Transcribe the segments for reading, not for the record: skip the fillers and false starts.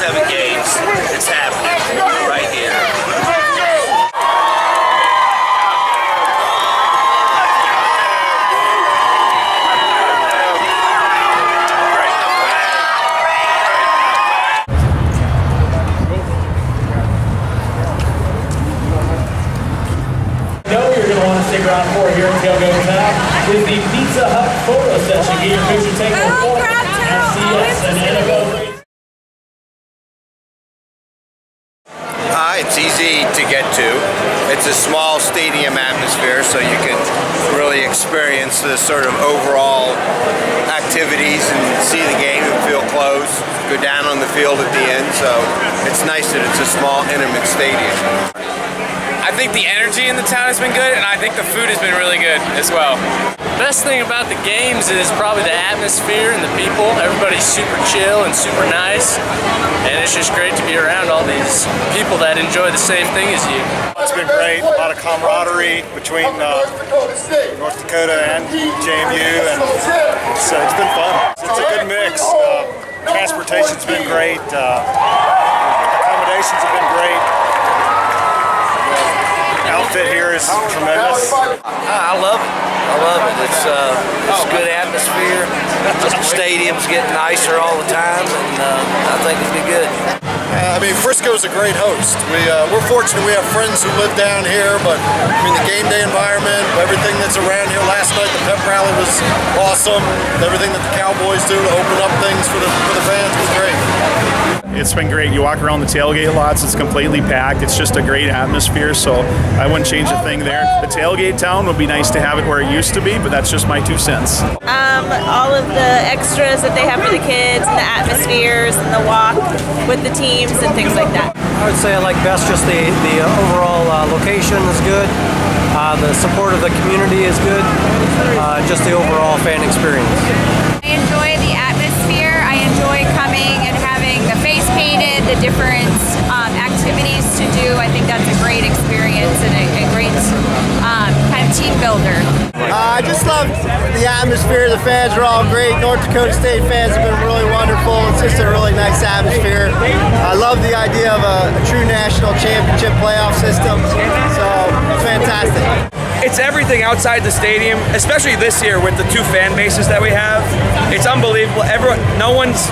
7 games. It's happening right here. Stick around for here at Tailgate Ncaa is the Pizza Hut photo session. Get your picture taken for FCS and NFL. It's easy to get to. It's a small stadium atmosphere, so you can really experience the sort of overall activities and see the game and feel close. Go down on the field at the end, so it's nice that it's a small, intimate stadium. I think the energy in the town has been good, and I think the food has been really good as well. Best thing about the games is probably the atmosphere and the people. Everybody's super chill and super nice, and it's just great to be around all these people that enjoy the same thing as you. It's been great, a lot of camaraderie between North Dakota and JMU, and it's been fun. It's a good mix. Transportation's been great, accommodations have been great. Outfit here is tremendous. I love it. I love it. It's a good atmosphere. The stadium's getting nicer all the time, and I think it'll be good. I mean, Frisco's a great host. We're fortunate we have friends who live down here, but I mean, the game day environment, everything that's around here. Last night the pep rally was awesome. Everything that the Cowboys do to open up things for the fans was great. It's been great. You walk around the tailgate lots, it's completely packed. It's just a great atmosphere, so I wouldn't change a thing there. The tailgate town would be nice to have it where it used to be, but that's just my 2 cents. All of the extras that they have for the kids, and the atmospheres, and the walk with the teams, and things like that. I would say I like best just the overall location is good. The support of the community is good. Just the overall fan experience. I enjoy the atmosphere. I enjoy coming and having the face painted, the different activities to do. I think that's a great experience and a great kind of team builder. I just love the atmosphere. The fans are all great. North Dakota State fans have been really wonderful. It's just a really nice atmosphere. I love the idea of a true national championship playoff system. So it's fantastic. It's everything outside the stadium, especially this year with the 2 fan bases that we have. It's unbelievable. Everyone's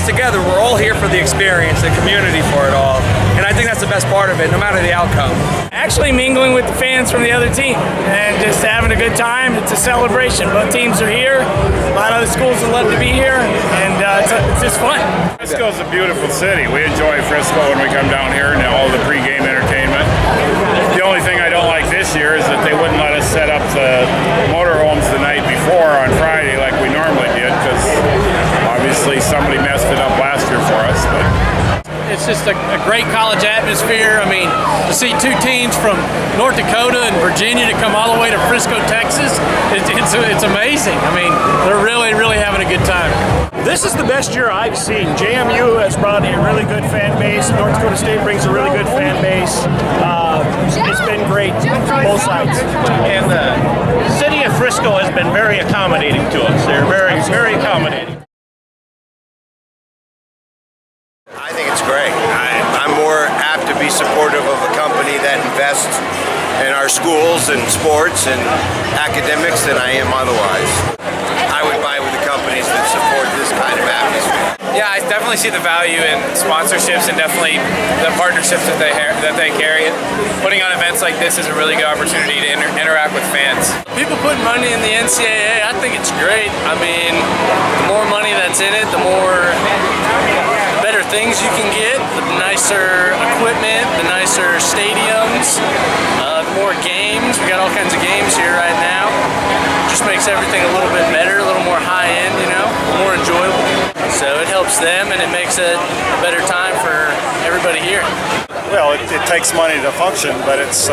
together. We're all here for the experience, the community for it all. And I think that's the best part of it, no matter the outcome. Actually mingling with the fans from the other team and just having a good time. It's a celebration. Both teams are here. A lot of the schools would love to be here, and it's just fun. Frisco's a beautiful city. We enjoy Frisco when we come down here and all the pregame entertainment. The only thing I don't like this year is that they wouldn't let us set up the motorhomes the night before on Friday like we normally did, because obviously somebody messed it up last year for us. But it's just a great college atmosphere. I mean, to see 2 teams from North Dakota and Virginia to come all the way to Frisco, Texas, it's amazing. I mean, they're really, really having a good time. This is the best year I've seen. JMU has brought a really good fan base. North Dakota State brings a really good fan base. It's been great from both sides. And the city of Frisco has been very accommodating to us. They're very, very accommodating. I think it's great. I'm more apt to be supportive of a company that invests in our schools and sports and academics than I am otherwise. I would buy with the companies that support this kind of atmosphere. Yeah, I definitely see the value in sponsorships and definitely the partnerships that they carry. Putting on events like this is a really good opportunity to interact with fans. People putting money in the Ncaa, I think it's great. I mean, the more money that's in it, the more better things you can get, the nicer equipment, the nicer stadiums, the more games. We got all kinds of games here right now. Just makes everything a little bit better, a little more high-end, you know, more enjoyable. So it helps them and it makes it a better time for everybody here. Well, it takes money to function, but it's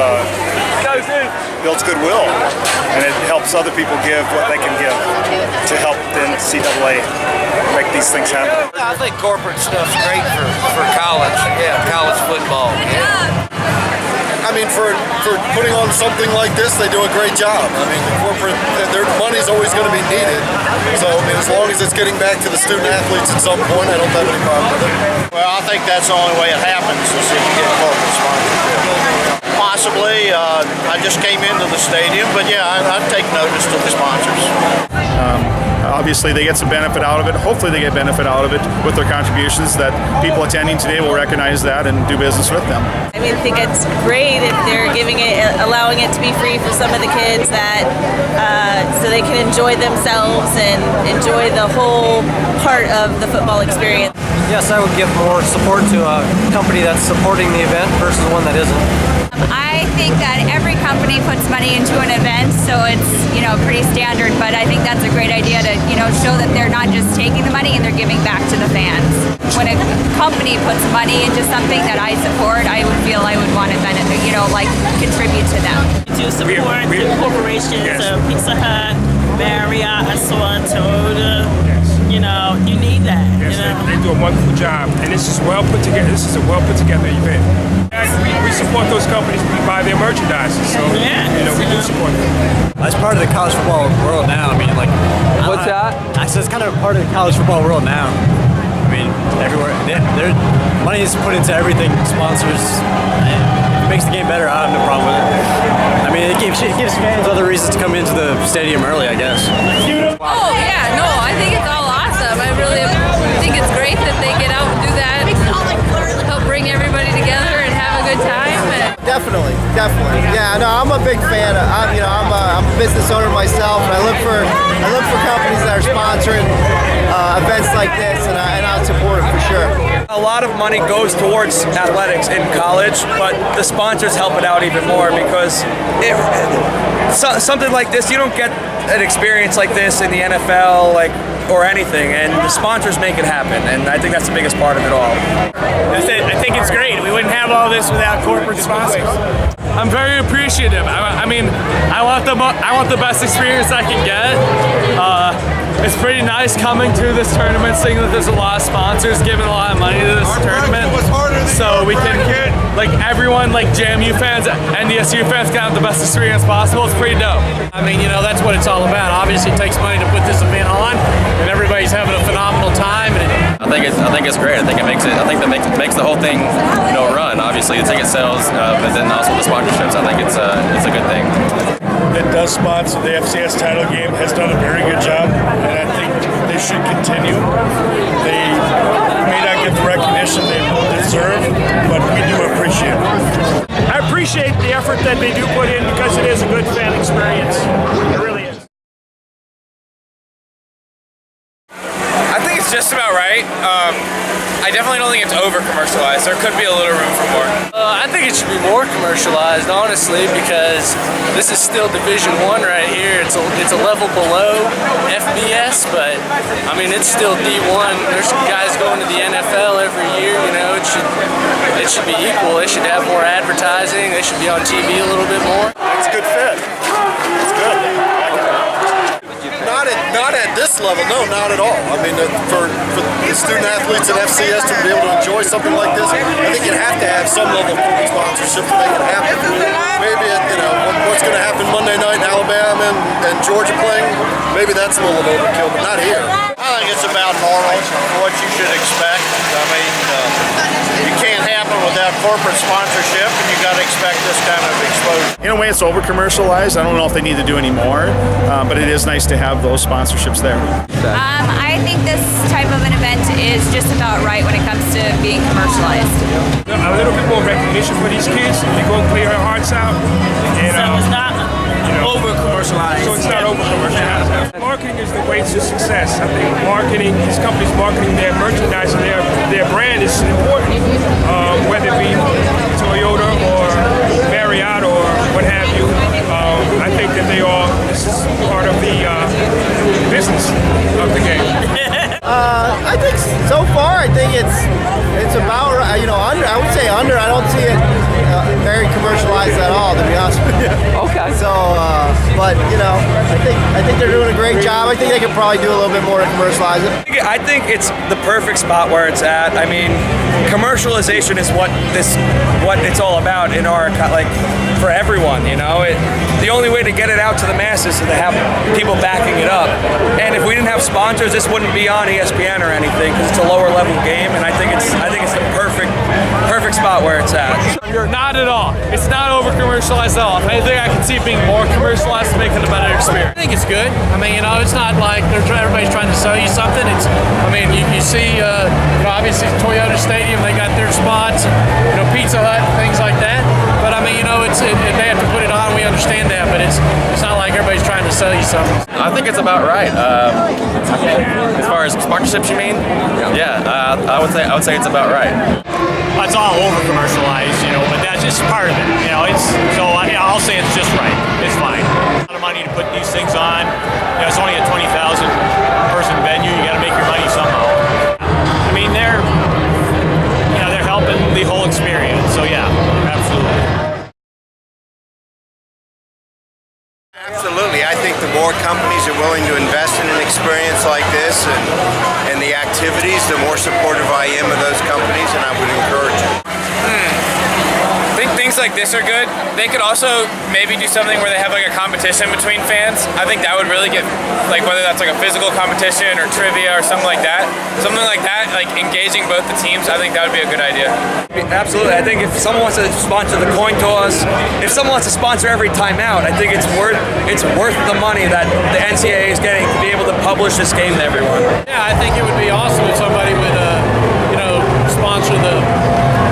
builds goodwill, and it helps other people give what they can give to help the NCAA make these things happen. I think corporate stuff's great for college. Yeah, college football. Yeah. I mean, for putting on something like this, they do a great job. I mean, the corporate, their money's always going to be needed. So, I mean, as long as it's getting back to the student athletes at some point, I don't have any problem with it. Well, I think that's the only way it happens is if you get corporate sponsorship. Possibly, I just came into the stadium, but yeah, I'd take notice to the sponsors. Obviously, they get some benefit out of it. Hopefully, they get benefit out of it with their contributions. That people attending today will recognize that and do business with them. I mean, I think it's great if they're allowing it to be free for some of the kids that, so they can enjoy themselves and enjoy the whole part of the football experience. Yes, I would give more support to a company that's supporting the event versus one that isn't. I think that every company puts money into an event, so it's, pretty standard, but I think that's a great idea to, show that they're not just taking the money and they're giving back to the fans. When a company puts money into something that I support, I would feel I would want to benefit, contribute to them. To support the corporations of Pizza Hut, Marriott, Toyota. You need that. Yes, they do a wonderful job, and this is well put together. This is a well put together event. We support those companies. We buy their merchandise, so we do support them. It's part of the college football world now. I mean, what's that? I said it's kind of part of the college football world now. I mean, everywhere. Their money is put into everything. Sponsors. If it makes the game better, I have no problem with it. I mean, it gives fans other reasons to come into the stadium early, I guess. Oh yeah, no, I think it's all awesome. I really think it's great that they get out and do that, help bring everybody together and have a good time. Definitely. Yeah, no, I'm a big fan. I'm a business owner myself, and I look for companies that are sponsoring events like this, and I'll support it for sure. A lot of money goes towards athletics in college, but the sponsors help it out even more because something like this, you don't get an experience like this in the NFL, or anything, and the sponsors make it happen, and I think that's the biggest part of it all. I think it's great. We wouldn't have all this without corporate sponsors. I'm very appreciative. I mean, I want the best experience I can get. It's pretty nice coming to this tournament, seeing that there's a lot of sponsors giving a lot of money to this tournament. So we can, everyone, JMU fans and the SU fans can have the best experience possible. It's pretty dope. I mean, that's what it's all about. Obviously, it takes money to put this event on, and everybody's having a phenomenal time. And I think it's great. I think that makes the whole thing, run. Obviously, the ticket sales, but then also the sponsorships. I think it's a good thing. That does sponsor the FCS title game has done a very good job, and I think they should continue. They may not get the recognition they deserve, but we do appreciate it. I appreciate the effort that they do put in because it is a good fan experience. It really is. I think it's just about right. I definitely don't think it's over-commercialized. There could be a little room for more. I think it should be more commercialized, honestly, because this is still Division I right here. It's a level below FBS, but I mean it's still D1. There's guys going to the NFL every year. It should be equal. They should have more advertising. They should be on TV a little bit more. It's a good fit. It's good. Not at this level, no, not at all. I mean, for the student athletes at FCS to be able to enjoy something like this, I think you have to have some level of sponsorship to make it happen. Maybe, what's going to happen Monday night in Alabama and Georgia playing, maybe that's a little overkill, but not here. I think it's about normal for what you should expect. I mean, you can't happen without corporate sponsorship, and you got to expect this kind of explosion. In a way, it's over-commercialized. I don't know if they need to do any more, but it is nice to have those sponsorships there. I think this type of an event is just about right when it comes to being commercialized. A little bit more recognition for these kids. They go and play their hearts out. And, so it's not over-commercialized. So it's not over-commercialized. Marketing is the way to success. I think these companies marketing their merchandise and their brand is important. Whether it be Toyota or Marriott or what have you. I think that this is part of the business of the game. I think so far, I think it's about, I would say under. I don't see it very commercialized at all, to be honest with you. Okay. So, but you know, I think they're doing a great job. I think they could probably do a little bit more to commercialize it. I think it's the perfect spot where it's at. I mean, commercialization is what it's all about in our, like, for everyone, you know. The only way to get it out to the masses is to have people backing it up. And if we didn't have sponsors, this wouldn't be on ESPN or anything, because it's a lower level game. And I think it's the perfect spot where it's at. Not at all. It's not over commercialized at all. I think I can see it being more commercialized to make it a better experience. I think it's good. I mean, you know, it's not like everybody's trying to sell you something. It's, I mean, you see, you know, obviously Toyota Stadium, they got their spots, and, you know, Pizza Hut, things like that. But I mean, you know, they have to put it on. We understand that, but it's not like everybody's trying to sell you something. I think it's about right. As far as sponsorships, you mean? Yeah, I would say it's about right. It's all over commercialized, you know, but that's just part of it. You know, I'll say it's just right. It's fine. A lot of money to put these things on. You know, it's only a 20,000 person venue. You got to make your money somehow. I mean, they're helping the whole experience. So yeah, absolutely. Absolutely. I think the more companies are willing to invest in an experience like this and the activities, the more supportive I am of those companies, and I would encourage it. I think things like this are good. They could also maybe do something where they have like a competition between fans. I think that would really get, like, whether that's like a physical competition or trivia or something like that. Something like that, like engaging both the teams, I think that would be a good idea. Absolutely. I think if someone wants to sponsor the coin toss, if someone wants to sponsor every time out, I think it's worth the money that the Ncaa is getting to be able to publish this game to everyone. Yeah, I think it would be awesome if somebody would, you know, sponsor the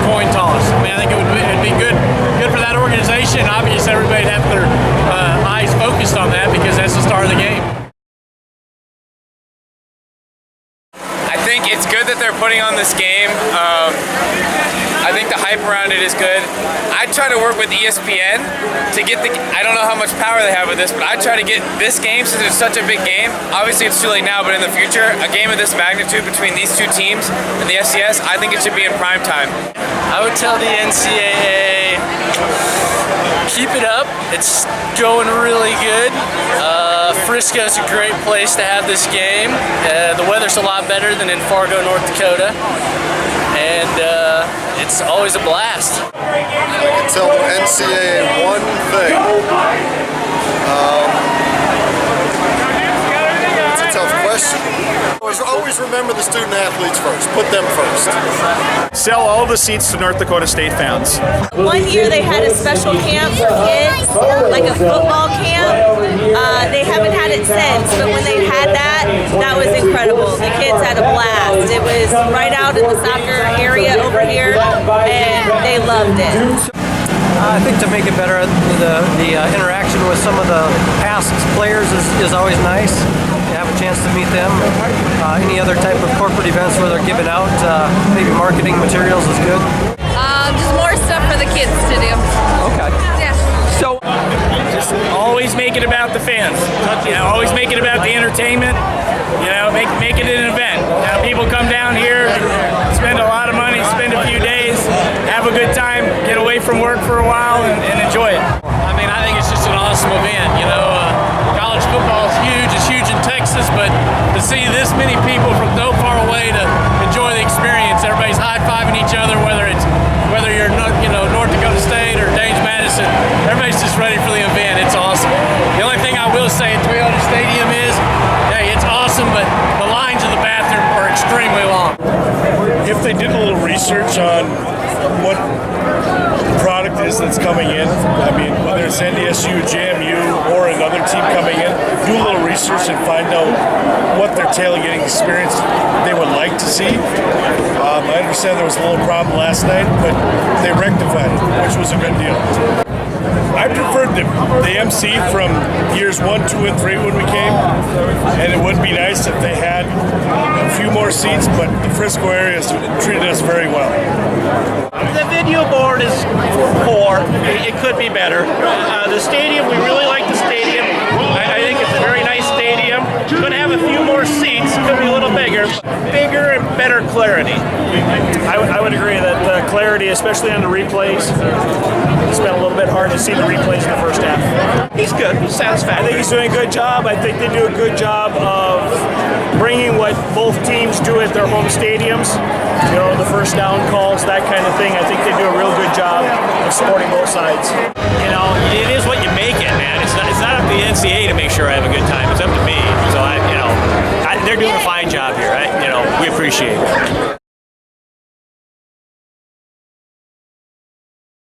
coin toss. I mean, I think it'd be good for that organization. Obviously, everybody'd have their eyes focused on that because that's the start of the game. I think it's good that they're putting on this game. I think the hype around it is good. I try to work with ESPN to get I don't know how much power they have with this, but I try to get this game, since it's such a big game. Obviously it's too late now, but in the future, a game of this magnitude between these two teams and the FCS, I think it should be in prime time. I would tell the NCAA, keep it up. It's going really good. Frisco's a great place to have this game. The weather's a lot better than in Fargo, North Dakota. And it's always a blast. I can tell the NCAA one thing. It's a tough question. Always remember the student athletes first. Put them first. Sell all the seats to North Dakota State fans. One year they had a special camp for kids, like a football camp. They haven't had it since, but when they had that was incredible. The kids had a blast. It was right out in the soccer area over here, and they loved it. I think to make it better, the interaction with some of the past players is always nice. You have a chance to meet them. Any other type of corporate events where they're giving out maybe marketing materials is good. Just more stuff for the kids to do. Okay. Yeah. So, just always make it about the fans. You know, always make it about the entertainment. You know, make it an event. You know, people come down here, spend a lot of money, spend a few days, have a good time, get away from work for a while, and enjoy it. I mean, I think it's just an awesome event. You know, college football is huge. It's huge in Texas, but to see this many people from so far away to enjoy the experience, everybody's high-fiving each other, whether you're North Dakota State or Danes Madison, everybody's just ready for the event. It's awesome. The only thing I will say at Toyota Stadium is, hey, it's awesome, but the lines in the bathroom are extremely long. If they did a little research on what the product is that's coming in, I mean, whether it's NDSU, JMU, or another team coming in, do a little research and find out what their tailgating experience they would like to see. I understand there was a little problem last night, but they rectified it, which was a good deal. I preferred the MC from years 1, 2, and 3 when we came, and it would be nice if they had a few more seats, but the Frisco area has treated us very well. The video board is poor. It could be better. The stadium, we really like the stadium. I think it's a very nice stadium. Could have a few more seats. Could be a little bigger and better clarity. I would agree that clarity, especially on the replays. It's been a little bit hard to see the replays in the first half. He's good. He's satisfied. I think he's doing a good job. I think they do a good job of bringing what both teams do at their home stadiums. You know, the first down calls, that kind of thing. I think they do a real good job of supporting both sides. You know, it is what you make it, man. It's not up to the NCAA to make sure I have a good time. It's up to me. So they're doing a fine job here. We appreciate it.